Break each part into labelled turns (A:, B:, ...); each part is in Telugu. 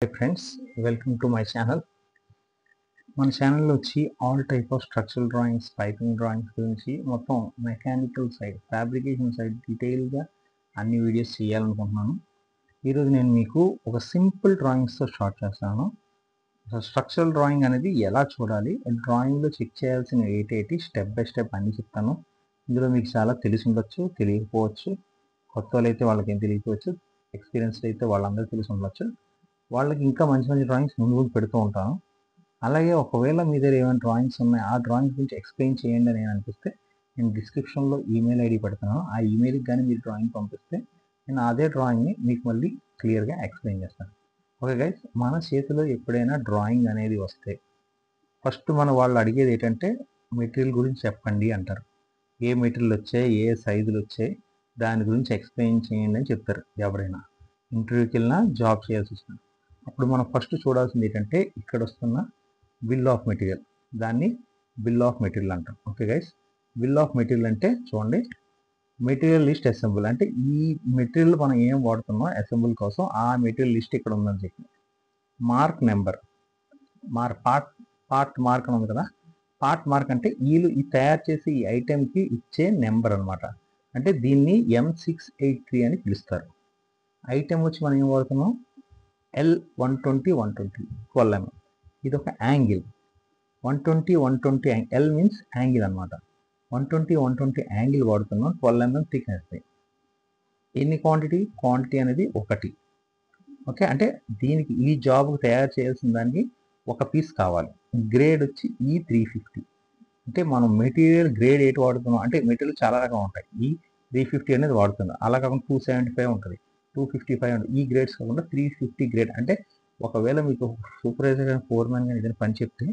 A: Hi friends, welcome to my channel. మన ఛానల్లో వచ్చి all type of structural drawings, piping drawings గురించి మొత్తం మెకానికల్ సైడ్, ఫ్యాబ్రికేషన్ సైడ్ డీటెయిల్గా అన్ని వీడియోస్ చేయాలనుకుంటున్నాను. ఈరోజు నేను మీకు ఒక సింపుల్ డ్రాయింగ్స్తో స్టార్ట్ చేస్తాను. స్ట్రక్చరల్ డ్రాయింగ్ అనేది ఎలా చూడాలి, డ్రాయింగ్లో చెక్ చేయాల్సిన ఏటేటి స్టెప్ బై స్టెప్ అన్ని చెప్తాను. ఇందులో మీకు చాలా తెలిసి ఉండొచ్చు, తెలియకపోవచ్చు. కొత్త వాళ్ళు అయితే వాళ్ళకి ఏం తెలియకపోవచ్చు, ఎక్స్పీరియన్స్డ్ అయితే వాళ్ళందరూ తెలిసి ఉండొచ్చు. వాళ్ళకి ఇంకా మంచి మంచి డ్రాయింగ్స్ ముందు పెడుతూ ఉంటాను. అలాగే ఒకవేళ మీ దగ్గర ఏమైనా డ్రాయింగ్స్ ఉన్నాయి, ఆ డ్రాయింగ్స్ గురించి ఎక్స్ప్లెయిన్ చేయండి అని అనిపిస్తే నేను డిస్క్రిప్షన్లో ఈమెయిల్ ఐడి పెడతాను. ఆ ఈమెయిల్కి కానీ మీరు డ్రాయింగ్ పంపిస్తే నేను అదే డ్రాయింగ్ని మీకు మళ్ళీ క్లియర్గా ఎక్స్ప్లెయిన్ చేస్తాను. ఓకే గైస్, మన చేతిలో ఎప్పుడైనా డ్రాయింగ్ అనేది వస్తే ఫస్ట్ మన వాళ్ళు అడిగేది ఏంటంటే మెటీరియల్ గురించి చెప్పండి అంటారు. ఏ మెటీరియల్ వచ్చాయి, ఏ సైజులు వచ్చాయి, దాని గురించి ఎక్స్ప్లెయిన్ చేయండి అని చెప్తారు. ఎవరైనా ఇంటర్వ్యూకి వెళ్ళినా, జాబ్ చేయాల్సి వచ్చినా. అప్పుడు మనం ఫస్ట్ చూడాల్సింది ఏంటంటే ఇక్కడ వస్తున్న బిల్ ఆఫ్ మెటీరియల్. దాన్ని బిల్ ఆఫ్ మెటీరియల్ అంటాం. Okay guys, bill of material అంటే చూడండి, మెటీరియల్ లిస్ట్ అసెంబుల్ అంటే ఈ మెటీరియల్ మనం ఏం వాడుతున్నాం అసెంబుల్ కోసం ఆ మెటీరియల్ లిస్ట్ ఇక్కడ ఉందని చెప్పి. మార్క్ నెంబర్, పార్ట్ మార్క్ అని ఉంది కదా, పార్ట్ మార్క్ అంటే వీళ్ళు ఈ తయారు చేసే ఈ ఐటెంకి ఇచ్చే నెంబర్ అనమాట. అంటే దీన్ని M683 అని పిలుస్తారు. ఐటెం వచ్చి మనం ఏం వాడుతున్నాం L120 12 mm. ఇది ఒక యాంగిల్ 120 ఎల్ మీన్స్ యాంగిల్ అనమాట. 120 యాంగిల్ వాడుతున్నాం, 12 mm థిక్నెస్. ఎన్ని క్వాంటిటీ అనేది ఒకటి. ఓకే, అంటే దీనికి ఈ జాబ్ తయారు చేయాల్సిన దానికి ఒక పీస్ కావాలి. గ్రేడ్ వచ్చి E350. అంటే మనం మెటీరియల్ గ్రేడ్ 8 వాడుతున్నాం అంటే మెటీరియల్ చాలా రకం ఉంటాయి. E350 అనేది వాడుతున్నాం. అలా కాకుండా 275 ఉంటుంది, 255 ఉంటుంది. ఈ గ్రేడ్స్ కాకుండా 350 గ్రేడ్. అంటే ఒకవేళ మీకు సూపర్వైజర్ కానీ ఫోర్మెన్ కానీ ఏదైనా పని చెప్తే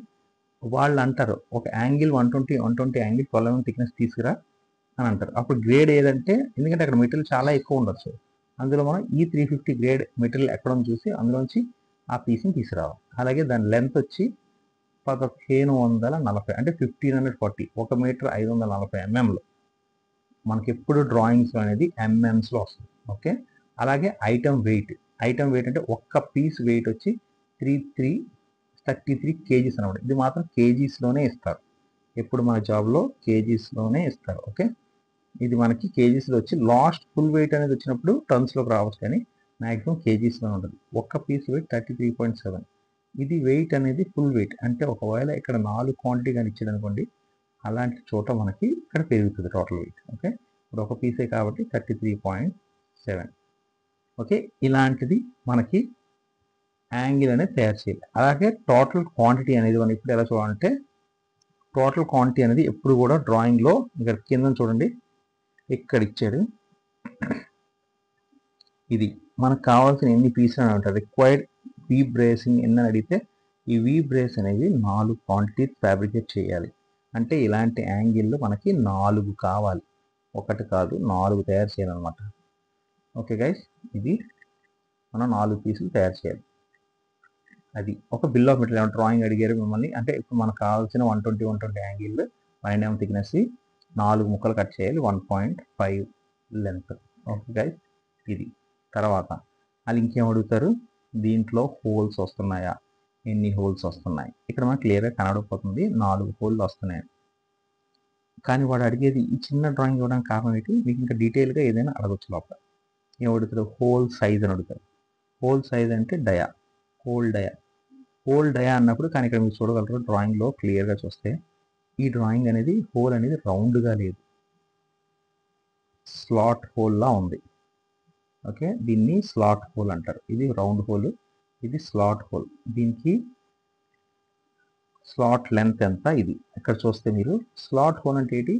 A: వాళ్ళు అంటారు ఒక యాంగిల్ 120 యాంగిల్ 12 mm థిక్నెస్ తీసుకురా అని అంటారు. అప్పుడు గ్రేడ్ ఏదంటే, ఎందుకంటే అక్కడ మెటీరియల్ చాలా ఎక్కువ ఉండొచ్చు, అందులో మనం E350 గ్రేడ్ మెటీరియల్ ఎక్కడ చూసి అందులోంచి ఆ పీస్ని తీసుకురావాలి. అలాగే దాని లెంత్ వచ్చి 1540 అంటే 1540, 1 మీటర్ 540 mm. మనకి ఎప్పుడు డ్రాయింగ్స్ అనేది ఎంఎంస్లో వస్తుంది. ఓకే, అలాగే ఐటమ్ వెయిట్ అంటే ఒక్క పీస్ వెయిట్ వచ్చి 33 kgs అనమాట. ఇది మాత్రం కేజీస్లోనే ఇస్తారు. ఎప్పుడు మన జాబ్లో కేజీస్లోనే ఇస్తారు. ఓకే, ఇది మనకి కేజీస్లో వచ్చి లాస్ట్ ఫుల్ వెయిట్ అనేది వచ్చినప్పుడు టర్న్స్లోకి రావచ్చు, కానీ మ్యాక్సిమం కేజీస్లో ఉంటుంది. ఒక్క పీస్ వెయిట్ 33.7. ఇది వెయిట్ అనేది ఫుల్ వెయిట్. అంటే ఒకవేళ ఇక్కడ 4 క్వాంటిటీ కానీ ఇచ్చాడు అనుకోండి, అలాంటి చోట మనకి ఇక్కడ పెరుగుతుంది టోటల్ వెయిట్. ఓకే, ఇప్పుడు ఒక పీసే కాబట్టి 33.7. ఓకే, ఇలాంటిది మనకి యాంగిల్ అనేది తయారు చేయాలి. అలాగే టోటల్ క్వాంటిటీ అనేది మనం ఇప్పుడు ఎలా చూడాలంటే, టోటల్ క్వాంటిటీ అనేది ఎప్పుడు కూడా డ్రాయింగ్లో ఇక్కడ కింద చూడండి, ఇక్కడ ఇచ్చాడు. ఇది మనకు కావాల్సిన ఎన్ని పీసులు అని ఉంటుంది. రిక్వైర్డ్ వీ బ్రేసింగ్ ఎన్ని అడిగితే ఈ వీ బ్రేస్ అనేది 4 క్వాంటిటీ ఫ్యాబ్రికేట్ చేయాలి. అంటే ఇలాంటి యాంగిల్లో మనకి 4 కావాలి, ఒకటి కాదు 4 తయారు చేయాలన్నమాట. ఓకే గైస్, ఇది మనం 4 పీసులు తయారు చేయాలి. అది ఒక బిల్ ఆఫ్ మెటీరియల్. డ్రాయింగ్ అడిగారు మిమ్మల్ని అంటే ఇప్పుడు మనకు కావాల్సిన 120 యాంగిల్ 9 mm థిక్నెస్ 4 ముక్కలు కట్ చేయాలి, 1.5 లెంత్. ఓకే గైస్, ఇది తర్వాత వాళ్ళు ఇంకేం అడుగుతారు, దీంట్లో హోల్స్ వస్తున్నాయా, ఎన్ని హోల్స్ వస్తున్నాయి. ఇక్కడ మనకు క్లియర్గా కనబడిపోతుంది 4 హోల్స్ వస్తున్నాయి. కానీ వాడు అడిగేది ఈ చిన్న డ్రాయింగ్ ఇవ్వడానికి కారణం ఏంటి, మీకు ఇంకా డీటెయిల్గా ఏదైనా అడగచ్చు. లోపల ఏం అడుగుతారు, హోల్ సైజ్ అని అడుగుతారు. హోల్ సైజ్ అంటే డయా, హోల్ డయా అన్నప్పుడు. కానీ ఇక్కడ మీరు చూడగలరు డ్రాయింగ్లో క్లియర్గా చూస్తే ఈ డ్రాయింగ్ అనేది హోల్ అనేది రౌండ్గా లేదు, స్లాట్ హోల్లా ఉంది. ఓకే, దీన్ని స్లాట్ హోల్ అంటారు. ఇది రౌండ్ హోల్, ఇది స్లాట్ హోల్. దీనికి స్లాట్ లెంత్ ఎంత, ఇది ఇక్కడ చూస్తే మీరు స్లాట్ హోల్ అంటే ఏంటి,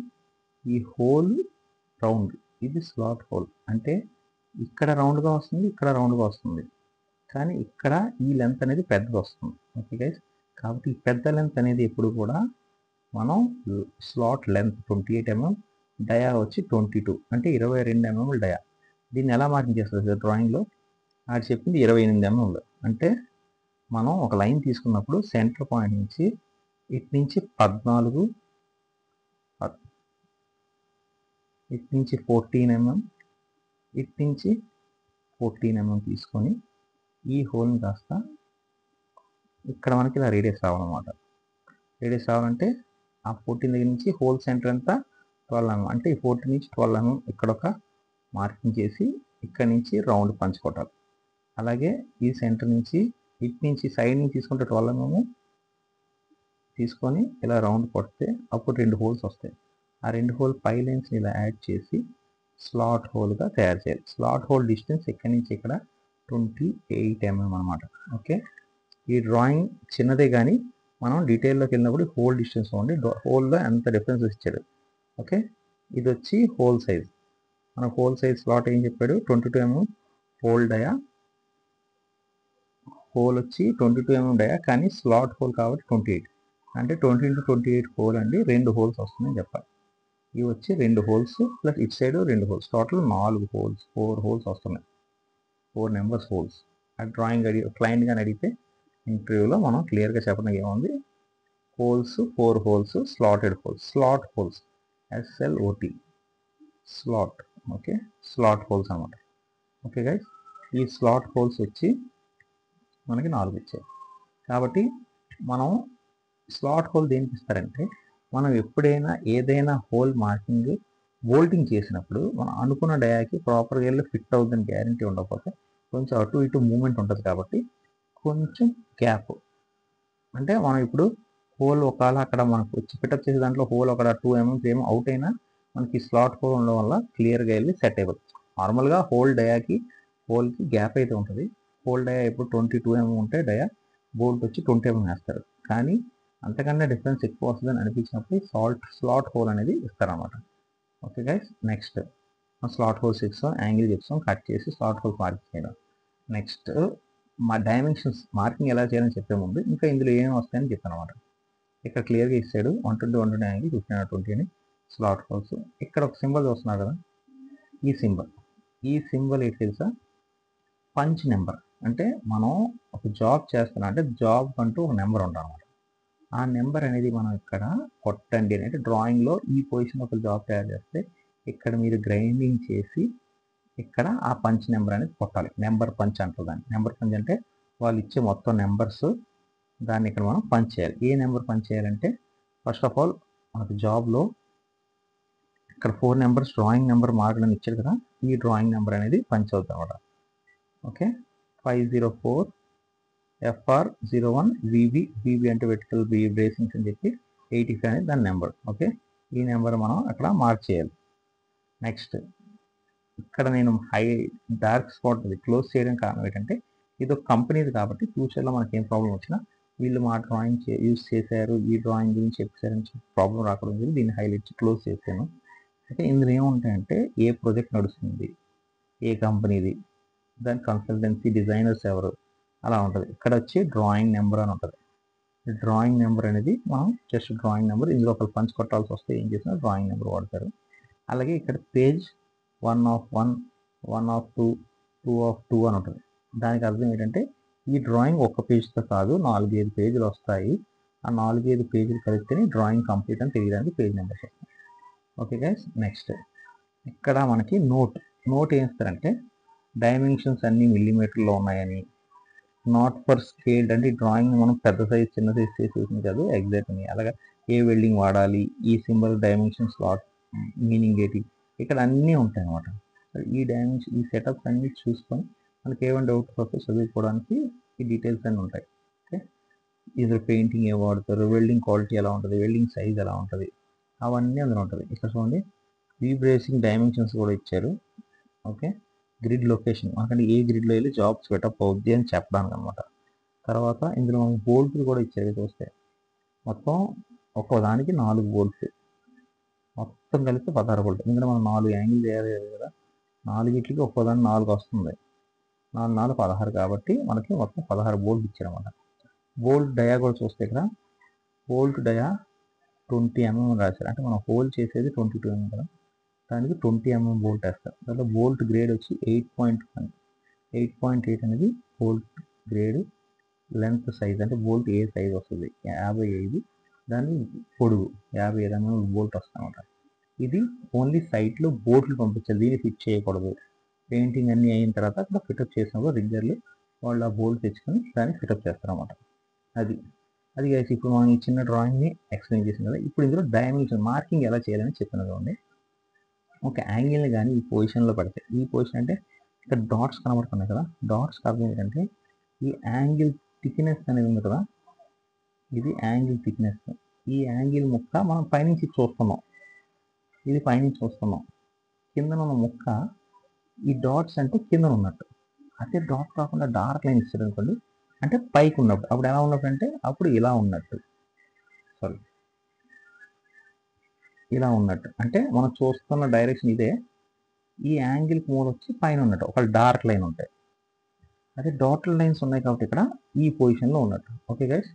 A: ఈ హోల్ రౌండ్, ఇది స్లాట్ హోల్. అంటే ఇక్కడ రౌండ్గా వస్తుంది, ఇక్కడ రౌండ్గా వస్తుంది, కానీ ఇక్కడ ఈ లెంత్ అనేది పెద్దది వస్తుంది. ఓకే గైస్, కాబట్టి ఈ పెద్ద లెంత్ అనేది ఎప్పుడు కూడా మనం స్లాట్ లెంత్ 28 mm, డయా వచ్చి 22 అంటే 22 mm డయా. దీన్ని ఎలా మార్కింగ్ చేస్తారు సార్ డ్రాయింగ్లో, అది చెప్పింది 28 mm. అంటే మనం ఒక లైన్ తీసుకున్నప్పుడు సెంటర్ పాయింట్ నుంచి ఇటు నుంచి 14, ఇటు నుంచి 14 mm, ఇటు నుంచి 14 mm తీసుకొని ఈ హోల్ని కాస్త ఇక్కడ మనకి ఇలా రేడియస్ రావాలన్నమాట. రేడియస్ రావాలంటే ఆ 14 దగ్గర నుంచి హోల్ సెంటర్ అంతా 12 mm, అంటే ఈ 14 నుంచి 12 mm ఇక్కడ ఒక మార్కింగ్ చేసి ఇక్కడ నుంచి రౌండ్ పంచ్ కొట్టాలి. అలాగే ఈ సెంటర్ నుంచి ఇటు నుంచి సైడ్ నుంచి తీసుకుంటే 12 mm తీసుకొని ఇలా రౌండ్ కొడితే అప్పుడు 2 హోల్స్ వస్తాయి. ఆ 2 హోల్ పై లైన్స్ని ఇలా యాడ్ చేసి స్లాట్ హోల్గా తయారు చేయాలి. స్లాట్ హోల్ డిస్టెన్స్ ఇక్కడ నుంచి ఇక్కడ 28 mm అనమాట. ఓకే, ఈ డ్రాయింగ్ చిన్నదే కానీ మనం డీటెయిల్లోకి వెళ్ళినప్పుడు హోల్ డిస్టెన్స్ ఉంది, హోల్లో ఎంత డిఫరెన్స్ ఇచ్చాడు. ఓకే, ఇది వచ్చి హోల్ సైజ్. మన హోల్ సైజ్ స్లాట్ ఏం చెప్పాడు, 22 mm హోల్ డయా. హోల్ వచ్చి 22 mm డయా, కానీ స్లాట్ హోల్ కాబట్టి 28, అంటే 20 into 28 హోల్ అండి. 2 హోల్స్ వస్తుందని చెప్పాలి. ఇవి వచ్చి 2 హోల్స్ ప్లస్ ఇటు side 2 holes, total 4 holes, 4 holes వస్తున్నాయి. 4 నెంబర్స్ హోల్స్. ఆ డ్రాయింగ్ క్లయింట్ గాని అడిగితే ఇంటర్వ్యూలో మనం క్లియర్గా చెప్పడం ఏముంది, holes 4 holes, slotted holes, slot holes, SLOT, slot. Okay, slot holes అన్నమాట. ఓకే గైస్, ఈ స్లాట్ హోల్స్ వచ్చి మనకి 4 ఇచ్చాయి. కాబట్టి మనం స్లాట్ హోల్ దేనికి ఇస్తారంటే, మనం ఎప్పుడైనా ఏదైనా హోల్ మార్కింగ్ బోల్టింగ్ చేసినప్పుడు మనం అనుకున్న డయాకి ప్రాపర్గా వెళ్ళి ఫిట్ అవుతుందని గ్యారంటీ ఉండకపోతే కొంచెం అటు ఇటు మూమెంట్ ఉంటుంది. కాబట్టి కొంచెం గ్యాప్, అంటే మనం ఇప్పుడు హోల్ ఒకవేళ అక్కడ మనకు వచ్చి ఫిటప్ చేసే దాంట్లో హోల్ అక్కడ 2 mm 3 mm అవుట్ అయినా మనకి స్లాట్ హోల్ ఉండడం వల్ల క్లియర్గా వెళ్ళి సెట్ అయిపోతుంది. నార్మల్గా హోల్ డయాకి హోల్కి గ్యాప్ అయితే ఉంటుంది. హోల్ డయా ఇప్పుడు 22 mm ఉంటే డయా, బోల్ట్ వచ్చి 20 mm వేస్తారు. కానీ అంతకన్నా డిఫరెన్స్ ఎక్కువ వస్తుందని అనిపించినప్పుడు స్లాట్ హోల్ అనేది ఇస్తారన్నమాట. Okay guys, next slot holes ఇస్తాం, యాంగిల్ చెప్తాం, కట్ చేసి స్లాట్ హోల్స్ మార్క్ చేయడం. నెక్స్ట్ మా డైమెన్షన్స్ మార్కింగ్ ఎలా చేయాలని చెప్పే ముందు ఇంకా ఇందులో ఏమేమి వస్తాయని చెప్తాను అనమాట. ఇక్కడ క్లియర్గా ఇస్తాడు 120 యాంగిల్ 15 అని స్లాట్ హోల్స్. ఇక్కడ ఒక సింబల్ చూస్తున్నారు కదా, ఈ సింబల్ ఏంటి తెలుసా, పంచ్ నెంబర్. అంటే మనం ఒక జాబ్ చేస్తున్నాం అంటే జాబ్ అంటూ ఒక నెంబర్ ఉండాలన్నమాట. ఆ నెంబర్ అనేది మనం ఇక్కడ కొట్టండి అని, అంటే డ్రాయింగ్లో ఈ పొజిషన్ ఒక జాబ్ తయారు చేస్తే ఇక్కడ మీరు గ్రైండింగ్ చేసి ఇక్కడ ఆ పంచ్ నెంబర్ అనేది కొట్టాలి. నెంబర్ పంచ్ అంటారు దాన్ని. నెంబర్ పంచ్ అంటే వాళ్ళు ఇచ్చే మొత్తం నెంబర్స్, దాన్ని ఇక్కడ మనం పంచ్ చేయాలి. ఏ నెంబర్ పంచ్ చేయాలంటే, ఫస్ట్ ఆఫ్ ఆల్ మనకు జాబ్లో ఇక్కడ 4 నెంబర్స్ డ్రాయింగ్ నెంబర్ మార్కులని ఇచ్చారు కదా, ఈ డ్రాయింగ్ నెంబర్ అనేది పంచ్ అవుతుంది అనమాట. ఓకే, 504 FR01 VB అంటే వెర్టికల్ బ్రేసింగ్స్ అని చెప్పి 85 అనేది దాని నెంబర్. ఓకే, ఈ నెంబర్ మనం అక్కడ మార్క్ చేయాలి. నెక్స్ట్ ఇక్కడ నేను డార్క్ స్పాట్ క్లోజ్ చేయడం కారణం ఏంటంటే, ఇది ఒక కంపెనీది కాబట్టి ఫ్యూచర్లో మనకి ఏం ప్రాబ్లం వచ్చినా వీళ్ళు మా డ్రాయింగ్ యూజ్ చేశారు, ఈ డ్రాయింగ్ గురించి చెప్పారని చెప్పి ప్రాబ్లం రాకూడదు, దీన్ని హైలైట్ క్లోజ్ చేశాను. అయితే ఇందులో ఏముంటాయంటే, ఏ ప్రాజెక్ట్ నడుస్తుంది, ఏ కంపెనీది, దాని కన్సల్టెన్సీ, డిజైనర్స్ ఎవరు, అలా ఉంటుంది. ఇక్కడ వచ్చి డ్రాయింగ్ నెంబర్ అని ఉంటుంది. డ్రాయింగ్ నెంబర్ అనేది మనం జస్ట్ డ్రాయింగ్ నెంబర్, ఇందులో ఒకరు పంచ్ కొట్టాల్సి వస్తే ఏం చేసినా డ్రాయింగ్ నెంబర్ వాడతారు. అలాగే ఇక్కడ పేజ్ 1 of 1, 1 of 2, 2 of 2 అని ఉంటుంది. దానికి అర్థం ఏంటంటే, ఈ డ్రాయింగ్ ఒక్క పేజ్తో కాదు 4-5 పేజీలు వస్తాయి. ఆ 4-5 పేజీలు కలిస్తేనే డ్రాయింగ్ కంప్లీట్ అని తెలియడానికి పేజ్ నెంబర్స్ వస్తాయి. ఓకే గైస్, నెక్స్ట్ ఇక్కడ మనకి నోట్ ఏం ఇస్తారంటే, డైమెన్షన్స్ అన్ని మిల్లీమీటర్లో ఉన్నాయని, నాట్ ఫర్ స్కేల్డ్ అంటే డ్రాయింగ్ మనం పెద్ద సైజ్ చిన్న సైజ్ చేసేసింది కాదు, ఎగ్జాక్ట్ అని. అలాగే ఏ వెల్డింగ్ వాడాలి, ఈ సింబల్ డైమెన్షన్ స్లాట్ మీనింగ్ ఏంటి, ఇక్కడ అన్నీ ఉంటాయి అన్నమాట. ఈ డైమెన్షన్, ఈ సెటప్స్ అన్ని చూసుకొని మనకి ఏమైనా డౌట్స్ వస్తే చదువుకోవడానికి ఈ డీటెయిల్స్ అన్నీ ఉంటాయి. ఓకే, ఇందులో పెయింటింగ్ ఏం వాడతారు, వెల్డింగ్ క్వాలిటీ ఎలా ఉంటుంది, వెల్డింగ్ సైజ్ ఎలా ఉంటుంది, అవన్నీ అందులో ఉంటుంది. ఇక్కడ చూడండి, బ్రేసింగ్ డైమెన్షన్స్ కూడా ఇచ్చారు. ఓకే, గ్రిడ్ లొకేషన్, మనకంటే ఏ గ్రిడ్లో వెళ్ళి జాబ్స్ సెటప్ అవుద్ది అని చెప్పడానికి అనమాట. తర్వాత ఇందులో మనకి బోల్ట్లు కూడా ఇచ్చారు. చూస్తే మొత్తం ఒక్కోదానికి 4 బోల్ట్స్, మొత్తం కలిపి 16 బోల్ట్. ఎందుకంటే మనం 4 యాంగిల్ చేయాలి కదా, 4గిట్లకి ఒక్కోదానికి 4 వస్తుంది, 4 16 కాబట్టి మనకి మొత్తం 16 బోల్ట్ ఇచ్చారన్నమాట. బోల్ట్ డయా కూడా చూస్తే ఇక్కడ బోల్ట్ డయా 20 mm రాశారు. అంటే మనం హోల్ చేసేది 22 mm కదా, దానికి 20 mm బోల్ట్ వేస్తారు. దాంట్లో బోల్ట్ గ్రేడ్ వచ్చి 8.8 అనేది బోల్ట్ గ్రేడ్. లెంత్ సైజ్ అంటే బోల్ట్ ఏ సైజ్ వస్తుంది 55, దాని పొడుగు 55 mm బోల్ట్ వస్తుంది అనమాట. ఇది ఓన్లీ సైట్లో బోల్ట్లు పంపించాలి, దీన్ని ఫిట్ చేయకూడదు. పెయింటింగ్ అన్నీ అయిన తర్వాత అక్కడ ఫిటప్ చేసినప్పుడు రిగ్గర్లు వాళ్ళు ఆ బోల్ట్ తెచ్చుకొని దాన్ని ఫిటప్ చేస్తారు అనమాట. అది అది గైస్ ఇప్పుడు మనం ఈ చిన్న డ్రాయింగ్ని ఎక్స్ప్లెయిన్ చేసాం కదా. ఇప్పుడు ఇందులో డైమెన్షన్ మార్కింగ్ ఎలా చేయాలని చెప్పిన కదండి. ఒక యాంగిల్ని కానీ ఈ పొజిషన్లో పెడితే, ఈ పొజిషన్ అంటే ఇక్కడ డాట్స్ కనబడుతున్నాయి కదా, డాట్స్ అర్థం ఏంటంటే ఈ యాంగిల్ థిక్నెస్ అనేది ఉంది కదా, ఇది యాంగిల్ థిక్నెస్. ఈ యాంగిల్ ముక్క మనం పైనుంచి చూస్తున్నాం, ఇది పైనుంచి చూస్తున్నాం. కింద ఉన్న ముక్క ఈ డాట్స్ అంటే కింద ఉన్నట్టు. అదే డాట్ కాకుండా డార్క్ లైన్ ఇచ్చారు అనుకోండి అంటే పైకి ఉన్నప్పుడు. అప్పుడు ఎలా ఉన్నప్పుడు అంటే అప్పుడు ఇలా ఉన్నట్టు, సారీ ఇలా ఉన్నట్టు. అంటే మనం చూస్తున్న డైరెక్షన్ ఇదే, ఈ యాంగిల్కి మూల వచ్చి పైన ఉన్నట్టు ఒక డార్క్ లైన్ ఉంటాయి. అదే డాట్ లైన్స్ ఉన్నాయి కాబట్టి ఇక్కడ ఈ పొజిషన్లో ఉన్నట్టు. ఓకే గైస్,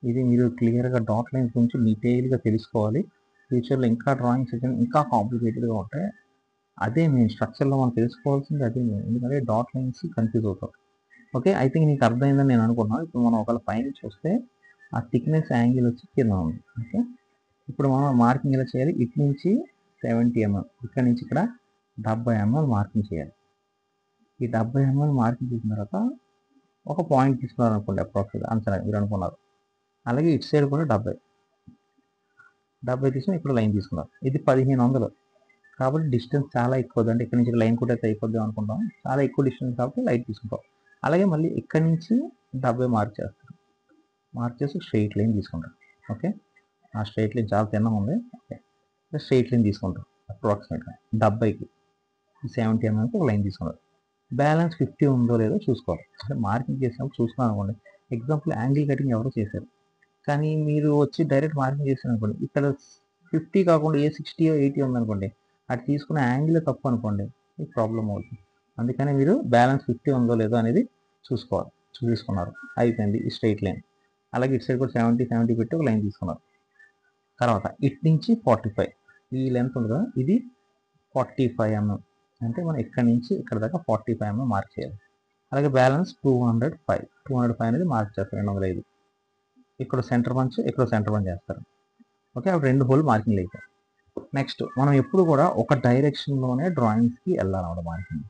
A: ఇది మీరు క్లియర్గా డాట్ లైన్స్ గురించి డీటెయిల్గా తెలుసుకోవాలి. ఫ్యూచర్లో ఇంకా డ్రాయింగ్ సెషన్ ఇంకా కాంప్లికేటెడ్గా ఉంటాయి. అదే మెయిన్ స్ట్రక్చర్లో మనం తెలుసుకోవాల్సింది అదే మెయిన్, ఎందుకంటే డాట్ లైన్స్ కన్ఫ్యూజ్ అవుతాం. ఓకే, ఐ థింక్ నీకు అర్థమైందని నేను అనుకున్నాను. ఇప్పుడు మనం ఒకవేళ పైన చూస్తే ఆ థిక్నెస్ యాంగిల్ వచ్చి కింద ఉంది. ఓకే, ఇప్పుడు మనం మార్కింగ్ ఎలా చేయాలి, ఇటు నుంచి 70 mm, ఇక్కడ నుంచి ఇక్కడ 70 mm మార్కింగ్ చేయాలి. ఈ 70 mm మార్కింగ్ చేసిన తర్వాత ఒక పాయింట్ తీసుకున్నారు అనుకోండి, అప్రాక్సిమేట్గా అంచనా మీరు అనుకున్నారు. అలాగే ఇటు సైడ్ కూడా 70 తీసుకుని ఇక్కడ లైన్ తీసుకున్నారు. ఇది 1500 కాబట్టి డిస్టెన్స్ చాలా ఎక్కువ. అంటే ఇక్కడ నుంచి లైన్ కూడా అయిపోద్దాం అనుకుంటాం, చాలా ఎక్కువ డిస్టెన్స్ కాబట్టి లైట్ తీసుకుంటాం. అలాగే మళ్ళీ ఇక్కడి నుంచి 70 మార్క్ చేస్తారు, మార్చేసి స్ట్రైట్ లైన్ తీసుకుంటాం. ఓకే, ఆ స్ట్రైట్ లైన్ చాలా తిన్నగా ఉంది. ఓకే, స్ట్రైట్ లైన్ తీసుకుంటాం అప్రాక్సిమేట్గా 70కి 70 mm ఒక లైన్ తీసుకుంటాం. బ్యాలెన్స్ 50 ఉందో లేదో చూసుకోవాలి. అంటే మార్కింగ్ చేసినప్పుడు చూసుకున్నాను అనుకోండి. ఎగ్జాంపుల్ యాంగిల్ కటింగ్ ఎవరో చేశారు, కానీ మీరు వచ్చి డైరెక్ట్ మార్కింగ్ చేశారు అనుకోండి, ఇక్కడ 50 కాకుండా ఏ 60 80 ఉందనుకోండి, అటు తీసుకున్న యాంగిల్ తప్పు అనుకోండి, ఈ ప్రాబ్లం అవుతుంది. అందుకని మీరు బ్యాలెన్స్ 50 ఉందో లేదో అనేది చూసుకోవాలి. చూసుకున్నారు, అయిపోయింది ఈ స్ట్రైట్ లైన్. అలాగే ఇటు సైడ్ కూడా 70 పెట్టి ఒక లైన్ తీసుకున్నారు. తర్వాత ఇటు నుంచి 45 ఈ లెంత్ ఉంది కదా, ఇది 45 mm. అంటే మనం ఇక్కడ నుంచి ఇక్కడ దాకా 45 mm మార్క్ చేయాలి. అలాగే బ్యాలెన్స్ 205 అనేది మార్క్ చేస్తారు, 205. ఇక్కడ సెంటర్ పంచ్, ఇక్కడ సెంటర్ పంచ్ చేస్తారు. ఓకే, అప్పుడు 2 హోల్ మార్కింగ్ అయిపోయి. నెక్స్ట్ మనం ఎప్పుడు కూడా ఒక డైరెక్షన్లోనే డ్రాయింగ్స్కి వెళ్ళాలన్నమాట మార్కింగ్.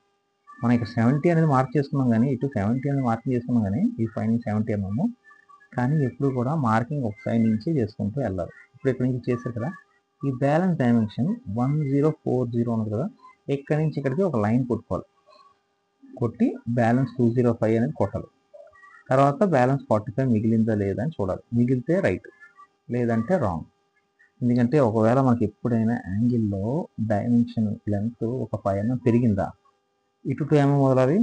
A: మనం ఇక్కడ 70 అనేది మార్క్ చేసుకున్నాం, కానీ ఇటు 70 అనేది మార్కింగ్ చేసుకున్నాం, కానీ ఈ పైన 70 mm. కానీ ఎప్పుడు కూడా మార్కింగ్ ఒక సైడ్ నుంచి చేసుకుంటూ వెళ్ళాలి. ఇప్పుడు ఇక్కడ నుంచి చేశారు కదా, ఈ బ్యాలెన్స్ డైమెన్షన్ 1040 ఉంది కదా, ఇక్కడి నుంచి ఇక్కడికి ఒక లైన్ కొట్టుకోవాలి. కొట్టి బ్యాలెన్స్ 205 అనేది కొట్టాలి. తర్వాత బ్యాలెన్స్ 45 మిగిలిందా లేదా అని చూడాలి. మిగిలితే రైట్, లేదంటే రాంగ్. ఎందుకంటే ఒకవేళ మనకి ఎప్పుడైనా యాంగిల్లో డైమెన్షన్ లెంత్ ఒక 5 mm పెరిగిందా, ఇటు 2 mm వదలాలి,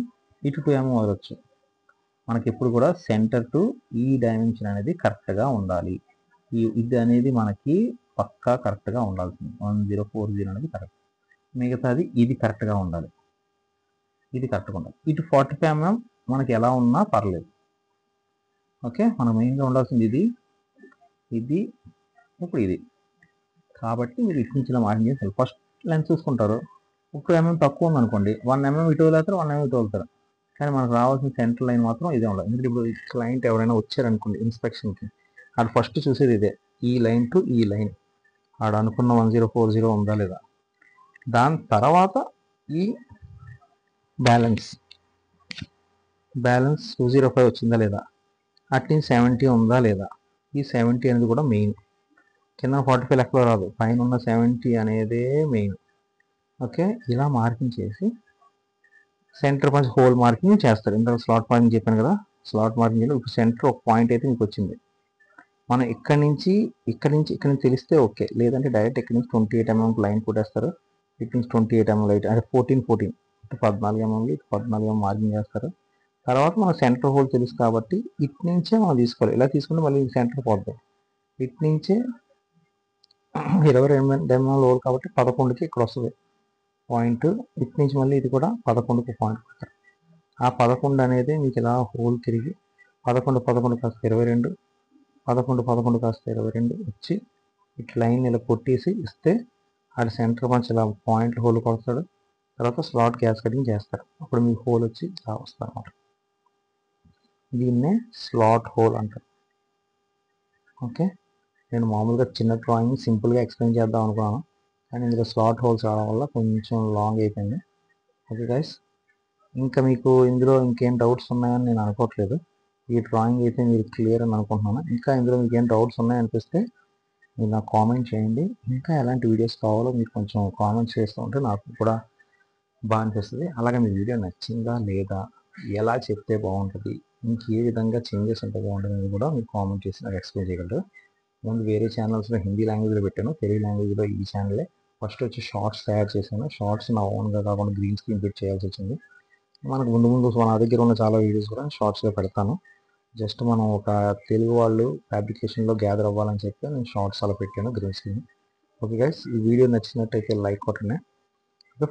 A: ఇటు 2 mm వదలొచ్చు. మనకి ఎప్పుడు కూడా సెంటర్ టు ఈ డైమెన్షన్ అనేది కరెక్ట్గా ఉండాలి. ఇది అనేది మనకి పక్కా కరెక్ట్గా ఉండాల్సింది. 1040 అనేది కరెక్ట్, మిగతాది ఇది కరెక్ట్గా ఉండాలి, ఇది కరెక్ట్గా ఉండాలి. ఇటు 45 mm మనకి ఎలా ఉన్నా పర్లేదు. ఓకే, మనం మెయిన్గా ఉండాల్సింది ఇది, ఇది, ఇప్పుడు ఇది. కాబట్టి మీరు ఇటు నుంచి ఇలా మార్కింగ్ చేసి ఫస్ట్ లెన్స్ చూసుకుంటారు. 2 mm తక్కువ ఉందనుకోండి, 1 mm ఇటు వెళ్తారు, 1 mm ఇటు వెళ్తారు. కానీ మనకు రావాల్సిన సెంటర్ లైన్ మాత్రం ఇదే ఉండాలి. ఎందుకంటే ఇప్పుడు క్లయింట్ ఎవరైనా వచ్చారనుకోండి ఇన్స్పెక్షన్కి, ఆడు ఫస్ట్ చూసేది ఇదే, ఈ లైన్ టు ఈ లైన్ ఆడు అనుకున్న 1040 ఉందా లేదా. దాని తర్వాత ఈ బ్యాలెన్స్ 205 వచ్చిందా లేదా, అటు 70 ఉందా లేదా. ఈ 70 అనేది కూడా మెయిన్. కింద 45 లెక్కలో రాదు, పైన ఉన్న 70 అనేదే మెయిన్. ఓకే, ఇలా మార్కింగ్ చేసి సెంటర్ పంచ్ హోల్ మార్కింగ్ చేస్తారు. ఇంత స్లాట్ మార్కింగ్ చెప్పాను కదా, స్లాట్ మార్కింగ్ ఇప్పుడు సెంటర్ ఒక పాయింట్ అయితే మీకు వచ్చింది. మనం ఇక్కడి నుంచి తెలిస్తే ఓకే, లేదంటే డైరెక్ట్ ఇక్కడి నుంచి 28 mm లైన్ కొట్టేస్తారు. ఇటు నుంచి 28 mm లైట్ అంటే 14 14 mm ఇటు 14 mm మార్కింగ్ చేస్తారు. తర్వాత మన సెంటర్ హోల్ తెలుసు కాబట్టి ఇటు నుంచే మనం తీసుకోవాలి. ఇలా తీసుకుంటే మళ్ళీ సెంటర్ పోద్దాం. ఇటు నుంచే 22 mm హోల్ కాబట్టి 11కి ఇక్కడ వస్తుంది పాయింట్. ఇటు నుంచి మళ్ళీ ఇది కూడా 11కి పాయింట్ కొడతారు. ఆ 11 అనేది మీకు ఇలా హోల్ తిరిగి 11 కాస్త 22, 11 కాస్త 22 వచ్చి ఇటు లైన్ ఇలా కొట్టేసి ఇస్తే అది సెంటర్ పంచ్ ఇలా పాయింట్ హోల్ కొడతాడు. తర్వాత స్లాట్ గ్యాస్ కటింగ్ చేస్తారు. అప్పుడు మీకు హోల్ వచ్చి ఇలా వస్తుంది అన్నమాట. దీన్నే స్లాట్ హోల్ అంటారు. ఓకే, నేను మామూలుగా చిన్న డ్రాయింగ్ సింపుల్గా ఎక్స్ప్లెయిన్ చేద్దాం అనుకున్నాను, కానీ ఇందులో స్లాట్ హోల్స్ రావడం వల్ల కొంచెం లాంగ్ అయిపోయింది. ఓకే గైస్, ఇంకా మీకు ఇందులో ఇంకేం డౌట్స్ ఉన్నాయని నేను అనుకోవట్లేదు. ఈ డ్రాయింగ్ అయితే మీరు క్లియర్ అని అనుకుంటున్నాను. ఇంకా ఇందులో మీకు ఏం డౌట్స్ ఉన్నాయనిపిస్తే మీరు నాకు కామెంట్ చేయండి. ఇంకా ఎలాంటి వీడియోస్ కావాలో మీరు కొంచెం కామెంట్ చేస్తూ ఉంటే నాకు కూడా బాగా అనిపిస్తుంది. అలాగే మీ వీడియో నచ్చిందా లేదా, ఎలా చెప్తే బాగుంటుంది, ఇంకే విధంగా చేంజెస్ ఉంటే బాగుంటుంది అని కూడా మీరు కామెంట్ చేసి నాకు ఎక్స్ప్లెయిన్ చేయగలరు. ముందు వేరే ఛానల్స్లో హిందీ లాంగ్వేజ్లో పెట్టాను, తెలుగు లాంగ్వేజ్లో ఈ ఛానలే. ఫస్ట్ వచ్చి షార్ట్స్ తయారు చేశాను. షార్ట్స్ నా ఓన్గా కాకుండా గ్రీన్ స్క్రీన్ పెట్టి చేయాల్సి వచ్చింది. మనకు ముందు ముందు నా దగ్గర ఉన్న చాలా వీడియోస్ కూడా షార్ట్స్లో పెడతాను. జస్ట్ మనం ఒక తెలుగు వాళ్ళు ఫ్యాబ్రికేషన్లో గ్యాదర్ అవ్వాలని చెప్పి నేను షార్ట్స్ అలా పెట్టాను గ్రీన్ స్క్రీన్. ఓకే గైస్, ఈ వీడియో నచ్చినట్టయితే లైక్ కొట్టండి.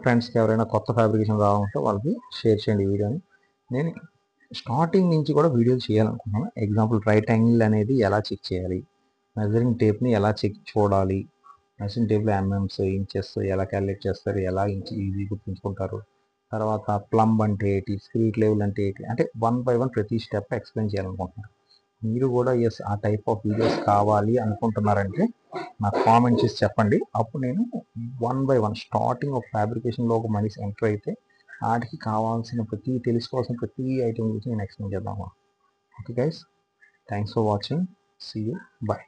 A: ఫ్రెండ్స్కి ఎవరైనా కొత్త ఫ్యాబ్రికేషన్ రావాలంటే వాళ్ళకి షేర్ చేయండి ఈ వీడియోని. నేను స్టార్టింగ్ నుంచి కూడా వీడియోలు చేయాలనుకున్నాను. ఎగ్జాంపుల్ రైట్ యాంగిల్ అనేది ఎలా చెక్ చేయాలి, మెజరింగ్ టేప్ని ఎలా చెక్ చూడాలి, మెజరింగ్ టేప్లో ఎంఎంస్ ఇంచెస్ ఎలా క్యాలిక్యులేట్ చేస్తారు, ఎలా ఇంచ్ ఈజీ గుర్తుంచుకుంటారు, తర్వాత ప్లంబ్ అంటే ఏంటి, స్పిరిట్ లెవెల్ అంటే ఏంటి, అంటే 1 by 1 ప్రతి స్టెప్ ఎక్స్ప్లెయిన్ చేయాలనుకుంటున్నాను. మీరు కూడా ఆ టైప్ ఆఫ్ వీడియోస్ కావాలి అనుకుంటున్నారంటే నాకు కామెంట్ చేసి చెప్పండి. అప్పుడు నేను 1 by 1 స్టార్టింగ్ ఒక ఫ్యాబ్రికేషన్లో ఒక మనిషి ఎంటర్ అయితే వాటికి కావాల్సిన తెలుసుకోవాల్సిన ప్రతి ఐటమ్ గురించి నేను ఎక్స్ప్లెయిన్ చేద్దాము. Okay guys, thanks for watching. See you, by.